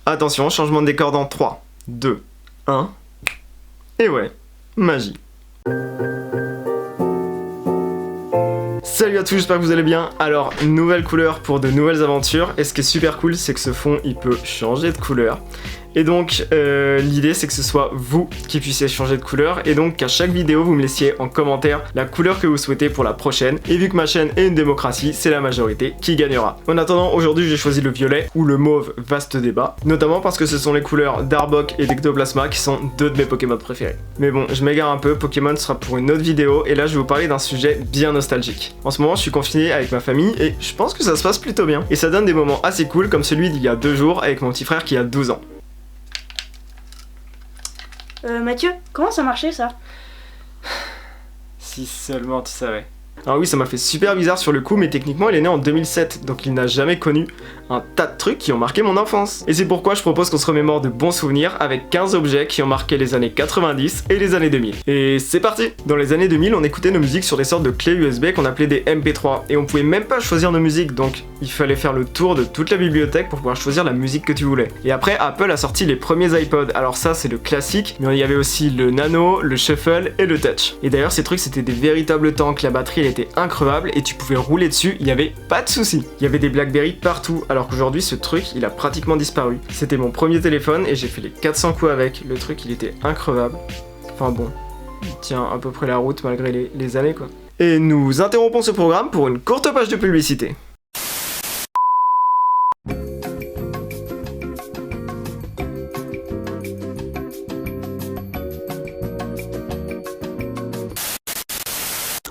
Attention, changement de décor dans 3, 2, 1... Et ouais, magie. Salut à tous, j'espère que vous allez bien. Alors, nouvelle couleur pour de nouvelles aventures. Et ce qui est super cool, c'est que ce fond, il peut changer de couleur. Et donc, l'idée, c'est que ce soit vous qui puissiez changer de couleur. Et donc, qu'à chaque vidéo, vous me laissiez en commentaire la couleur que vous souhaitez pour la prochaine. Et vu que ma chaîne est une démocratie, c'est la majorité qui gagnera. En attendant, aujourd'hui, j'ai choisi le violet ou le mauve, vaste débat. Notamment parce que ce sont les couleurs d'Arbok et d'Ectoplasma qui sont deux de mes Pokémon préférés. Mais bon, je m'égare un peu, Pokémon sera pour une autre vidéo. Et là, je vais vous parler d'un sujet bien nostalgique. En ce moment, je suis confiné avec ma famille et je pense que ça se passe plutôt bien. Et ça donne des moments assez cool, comme celui d'il y a 2 jours avec mon petit frère qui a 12 ans. Mathieu, comment ça marchait ça? Si seulement tu savais. Alors oui, ça m'a fait super bizarre sur le coup, mais techniquement il est né en 2007, donc il n'a jamais connu un tas de trucs qui ont marqué mon enfance. Et c'est pourquoi je propose qu'on se remémore de bons souvenirs avec 15 objets qui ont marqué les années 90 et les années 2000. Et c'est parti! Dans les années 2000, on écoutait nos musiques sur des sortes de clés USB qu'on appelait des MP3, et on pouvait même pas choisir nos musiques, donc il fallait faire le tour de toute la bibliothèque pour pouvoir choisir la musique que tu voulais. Et après, Apple a sorti les premiers iPods, alors ça c'est le classique, mais il y avait aussi le Nano, le Shuffle et le Touch. Et d'ailleurs ces trucs c'était des véritables tanks, la batterie elle était increvable et tu pouvais rouler dessus, il y avait pas de soucis. Il y avait des Blackberry partout, alors qu'aujourd'hui ce truc il a pratiquement disparu. C'était mon premier téléphone et j'ai fait les 400 coups avec, le truc il était increvable. Enfin bon, il tient à peu près la route malgré les années quoi. Et nous interrompons ce programme pour une courte page de publicité.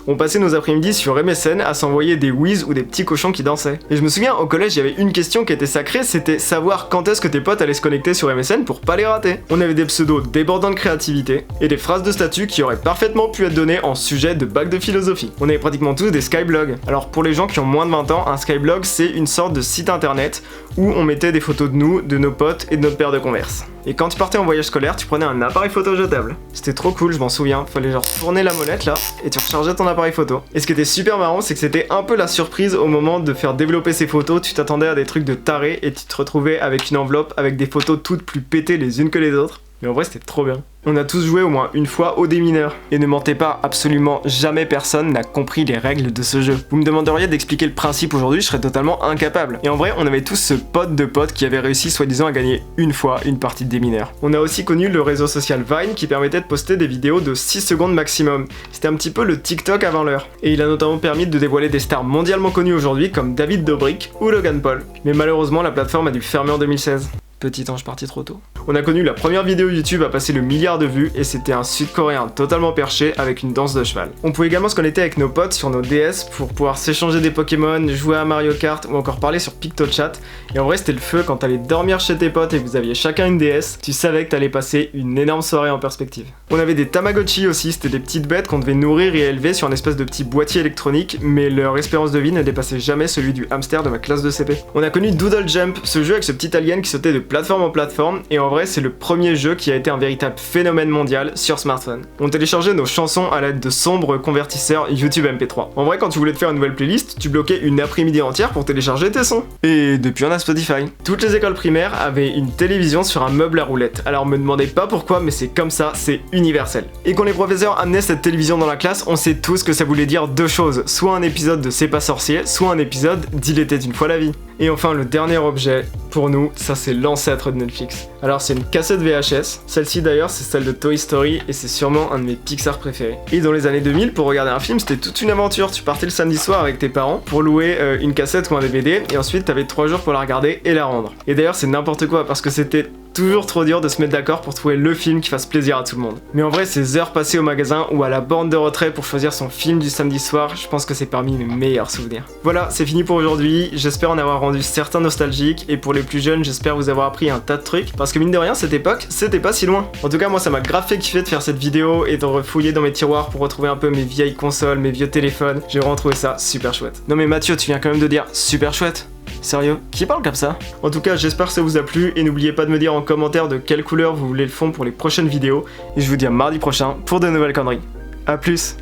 On passait nos après-midi sur MSN à s'envoyer des whiz ou des petits cochons qui dansaient. Et je me souviens, au collège, il y avait une question qui était sacrée, c'était savoir quand est-ce que tes potes allaient se connecter sur MSN pour pas les rater. On avait des pseudos débordants de créativité et des phrases de statut qui auraient parfaitement pu être données en sujet de bac de philosophie. On avait pratiquement tous des skyblogs. Alors pour les gens qui ont moins de 20 ans, un skyblog c'est une sorte de site internet où on mettait des photos de nous, de nos potes et de notre paire de Converse. Et quand tu partais en voyage scolaire, tu prenais un appareil photo jetable. C'était trop cool, je m'en souviens. Fallait genre tourner la molette là, et tu rechargeais ton appareil photo. Et ce qui était super marrant, c'est que c'était un peu la surprise au moment de faire développer ces photos. Tu t'attendais à des trucs de taré et tu te retrouvais avec une enveloppe avec des photos toutes plus pétées les unes que les autres. Mais en vrai, c'était trop bien. On a tous joué au moins une fois au démineur. Et ne mentez pas, absolument jamais personne n'a compris les règles de ce jeu. Vous me demanderiez d'expliquer le principe aujourd'hui, je serais totalement incapable. Et en vrai, on avait tous ce pote de pote qui avait réussi soi-disant à gagner une fois une partie de démineur. On a aussi connu le réseau social Vine qui permettait de poster des vidéos de 6 secondes maximum. C'était un petit peu le TikTok avant l'heure. Et il a notamment permis de dévoiler des stars mondialement connues aujourd'hui comme David Dobrik ou Logan Paul. Mais malheureusement, la plateforme a dû fermer en 2016. Petit ange parti trop tôt. On a connu la première vidéo YouTube à passer le milliard de vues et c'était un sud-coréen totalement perché avec une danse de cheval. On pouvait également se connecter avec nos potes sur nos DS pour pouvoir s'échanger des Pokémon, jouer à Mario Kart ou encore parler sur PictoChat. Et en vrai c'était le feu quand t'allais dormir chez tes potes et que vous aviez chacun une DS, tu savais que t'allais passer une énorme soirée en perspective. On avait des Tamagotchi aussi, c'était des petites bêtes qu'on devait nourrir et élever sur un espèce de petit boîtier électronique, mais leur espérance de vie ne dépassait jamais celui du hamster de ma classe de CP. On a connu Doodle Jump, ce jeu avec ce petit alien qui sautait de plateforme en plateforme, et en vrai c'est le premier jeu qui a été un véritable phénomène mondial sur smartphone. On téléchargeait nos chansons à l'aide de sombres convertisseurs YouTube MP3. En vrai quand tu voulais te faire une nouvelle playlist, tu bloquais une après-midi entière pour télécharger tes sons. Et depuis on a Spotify. Toutes les écoles primaires avaient une télévision sur un meuble à roulettes. Alors me demandez pas pourquoi, mais c'est comme ça, c'est universel. Et quand les professeurs amenaient cette télévision dans la classe, on sait tous que ça voulait dire deux choses, soit un épisode de C'est pas sorcier, soit un épisode d'Il était une fois la vie. Et enfin le dernier objet, pour nous, ça c'est l'ancêtre de Netflix. Alors c'est une cassette VHS, celle-ci d'ailleurs c'est celle de Toy Story et c'est sûrement un de mes Pixar préférés. Et dans les années 2000, pour regarder un film c'était toute une aventure, tu partais le samedi soir avec tes parents pour louer une cassette ou un DVD et ensuite t'avais 3 jours pour la regarder et la rendre. Et d'ailleurs c'est n'importe quoi parce que c'était toujours trop dur de se mettre d'accord pour trouver le film qui fasse plaisir à tout le monde. Mais en vrai, ces heures passées au magasin ou à la borne de retrait pour choisir son film du samedi soir, je pense que c'est parmi mes meilleurs souvenirs. Voilà, c'est fini pour aujourd'hui. J'espère en avoir rendu certains nostalgiques et pour les plus jeunes, j'espère vous avoir appris un tas de trucs parce que mine de rien, cette époque, c'était pas si loin. En tout cas, moi, ça m'a grave fait kiffer de faire cette vidéo et de refouiller dans mes tiroirs pour retrouver un peu mes vieilles consoles, mes vieux téléphones. J'ai vraiment trouvé ça super chouette. Non mais Mathieu, tu viens quand même de dire super chouette. Sérieux? Qui parle comme ça? En tout cas, j'espère que ça vous a plu et n'oubliez pas de me dire en commentaire de quelle couleur vous voulez le fond pour les prochaines vidéos et je vous dis à mardi prochain pour de nouvelles conneries. A plus!